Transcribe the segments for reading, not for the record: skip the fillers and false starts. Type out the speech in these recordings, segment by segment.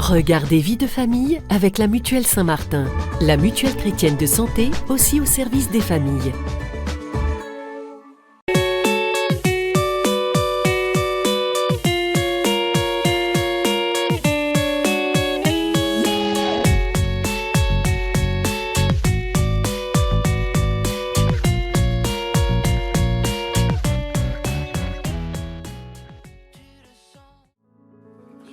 Regardez Vie de famille avec la Mutuelle Saint-Martin, la mutuelle chrétienne de santé aussi au service des familles.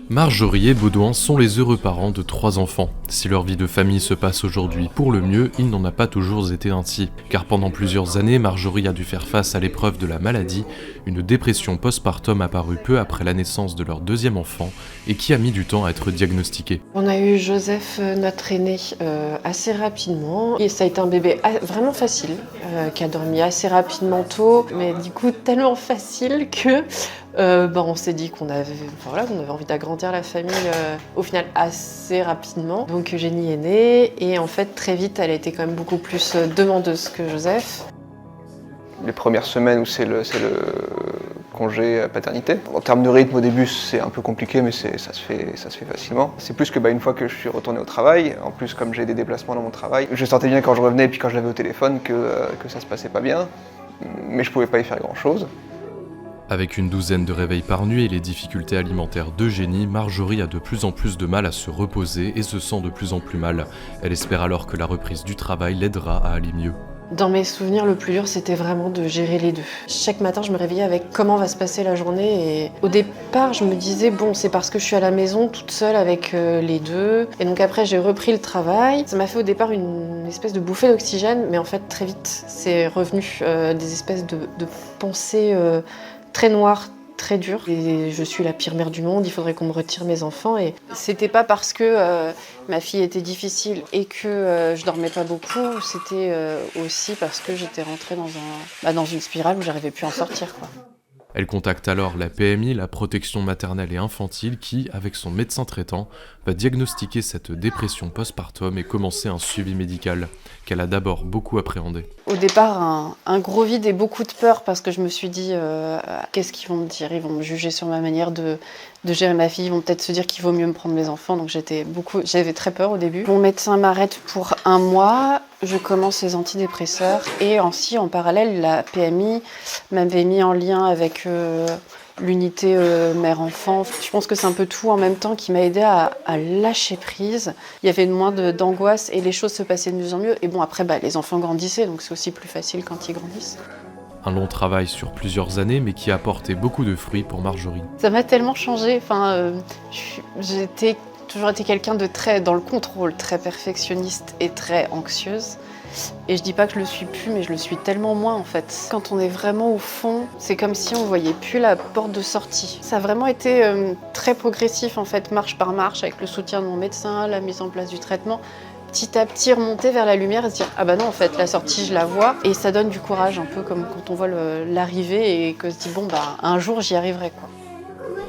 Marjorie et Baudouin sont les heureux parents de 3 enfants. Si leur vie de famille se passe aujourd'hui pour le mieux, il n'en a pas toujours été ainsi. Car pendant plusieurs années, Marjorie a dû faire face à l'épreuve de la maladie, une dépression postpartum apparue peu après la naissance de leur 2e enfant et qui a mis du temps à être diagnostiquée. On a eu Joseph, notre aîné, assez rapidement. Et ça a été un bébé vraiment facile, qui a dormi assez rapidement tôt, mais du coup tellement facile que on s'est dit qu'on avait envie d'agrandir la famille au final assez rapidement. Donc Eugénie est née et en fait très vite elle a été quand même beaucoup plus demandeuse que Joseph. Les premières semaines où c'est le congé paternité. En termes de rythme au début c'est un peu compliqué mais ça se fait facilement. C'est plus que une fois que je suis retourné au travail, en plus comme j'ai des déplacements dans mon travail, je sentais bien quand je revenais et puis quand je l'avais au téléphone que ça se passait pas bien, mais je pouvais pas y faire grand chose. Avec une douzaine de réveils par nuit et les difficultés alimentaires d'Eugénie, Marjorie a de plus en plus de mal à se reposer et se sent de plus en plus mal. Elle espère alors que la reprise du travail l'aidera à aller mieux. Dans mes souvenirs, le plus dur, c'était vraiment de gérer les deux. Chaque matin, je me réveillais avec comment va se passer la journée. Et au départ, je me disais, c'est parce que je suis à la maison toute seule avec les deux. Et donc après, j'ai repris le travail. Ça m'a fait au départ une espèce de bouffée d'oxygène. Mais en fait, très vite, c'est revenu des espèces de pensées très noires, très dures. Et je suis la pire mère du monde, il faudrait qu'on me retire mes enfants. Et c'était pas parce que ma fille était difficile et que je dormais pas beaucoup, c'était aussi parce que j'étais rentrée dans une spirale où j'arrivais plus à en sortir, quoi. Elle contacte alors la PMI, la protection maternelle et infantile, qui, avec son médecin traitant, va diagnostiquer cette dépression postpartum et commencer un suivi médical, qu'elle a d'abord beaucoup appréhendé. Au départ, un gros vide et beaucoup de peur parce que je me suis dit qu'est-ce qu'ils vont me dire ? Ils vont me juger sur ma manière de gérer ma fille, ils vont peut-être se dire qu'il vaut mieux me prendre mes enfants, donc j'avais très peur au début. Mon médecin m'arrête pour 1 mois, je commence les antidépresseurs et ainsi en parallèle la PMI m'avait mis en lien avec l'unité mère-enfant. Je pense que c'est un peu tout en même temps qui m'a aidée à lâcher prise. Il y avait moins d'angoisse et les choses se passaient de mieux en mieux. Et après, les enfants grandissaient, donc c'est aussi plus facile quand ils grandissent. Un long travail sur plusieurs années, mais qui a apporté beaucoup de fruits pour Marjorie. Ça m'a tellement changée. J'ai toujours été quelqu'un de très dans le contrôle, très perfectionniste et très anxieuse. Et je dis pas que je le suis plus, mais je le suis tellement moins en fait. Quand on est vraiment au fond, c'est comme si on voyait plus la porte de sortie. Ça a vraiment été très progressif en fait, marche par marche, avec le soutien de mon médecin, la mise en place du traitement. Petit à petit remonter vers la lumière et se dire non en fait la sortie je la vois et ça donne du courage un peu comme quand on voit l'arrivée et que se dit un jour j'y arriverai quoi.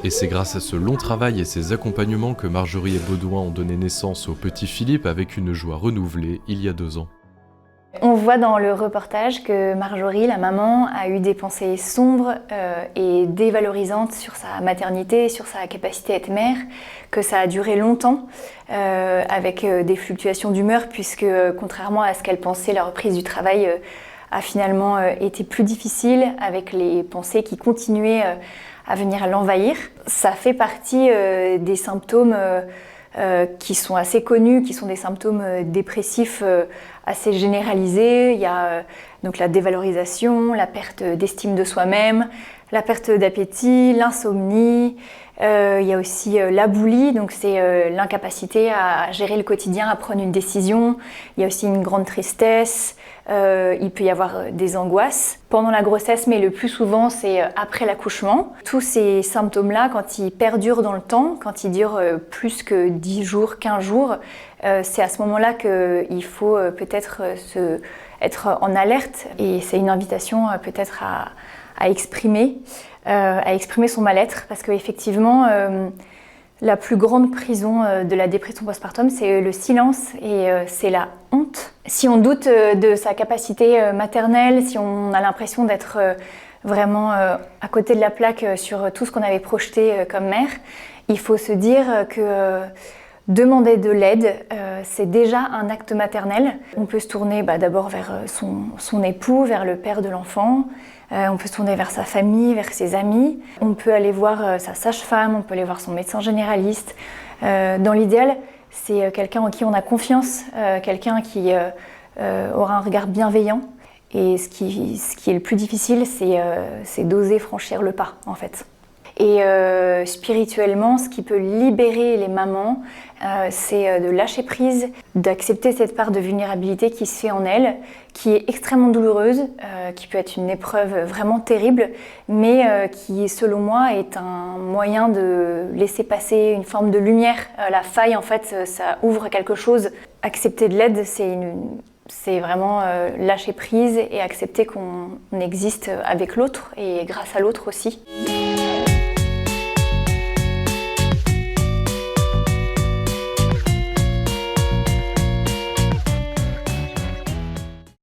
Et c'est grâce à ce long travail et ces accompagnements que Marjorie et Baudouin ont donné naissance au petit Philippe avec une joie renouvelée il y a 2 ans. On voit dans le reportage que Marjorie, la maman, a eu des pensées sombres et dévalorisantes sur sa maternité, sur sa capacité à être mère, que ça a duré longtemps, avec des fluctuations d'humeur, puisque contrairement à ce qu'elle pensait, la reprise du travail a finalement été plus difficile, avec les pensées qui continuaient à venir l'envahir. Ça fait partie des symptômes qui sont assez connus, qui sont des symptômes dépressifs assez généralisés. Il y a donc la dévalorisation, la perte d'estime de soi-même, la perte d'appétit, l'insomnie. Il y a aussi la boulie, donc c'est l'incapacité à gérer le quotidien, à prendre une décision. Il y a aussi une grande tristesse. Il peut y avoir des angoisses pendant la grossesse, mais le plus souvent c'est après l'accouchement. Tous ces symptômes-là, quand ils perdurent dans le temps, quand ils durent plus que 10 jours, 15 jours, c'est à ce moment-là qu'il faut peut-être être en alerte. Et c'est une invitation peut-être à exprimer son mal-être, parce qu'effectivement, la plus grande prison de la dépression postpartum, c'est le silence et c'est la honte. Si on doute de sa capacité maternelle, si on a l'impression d'être vraiment à côté de la plaque sur tout ce qu'on avait projeté comme mère, il faut se dire que Demander de l'aide, c'est déjà un acte maternel. On peut se tourner d'abord vers son époux, vers le père de l'enfant. On peut se tourner vers sa famille, vers ses amis. On peut aller voir sa sage-femme, on peut aller voir son médecin généraliste. Dans l'idéal, c'est quelqu'un en qui on a confiance, quelqu'un qui aura un regard bienveillant. Et ce qui est le plus difficile, c'est d'oser franchir le pas, en fait. Et spirituellement, ce qui peut libérer les mamans, c'est de lâcher prise, d'accepter cette part de vulnérabilité qui se fait en elles, qui est extrêmement douloureuse, qui peut être une épreuve vraiment terrible, mais qui, selon moi, est un moyen de laisser passer une forme de lumière. La faille, en fait, ça ouvre quelque chose. Accepter de l'aide, c'est vraiment lâcher prise et accepter qu'on existe avec l'autre et grâce à l'autre aussi.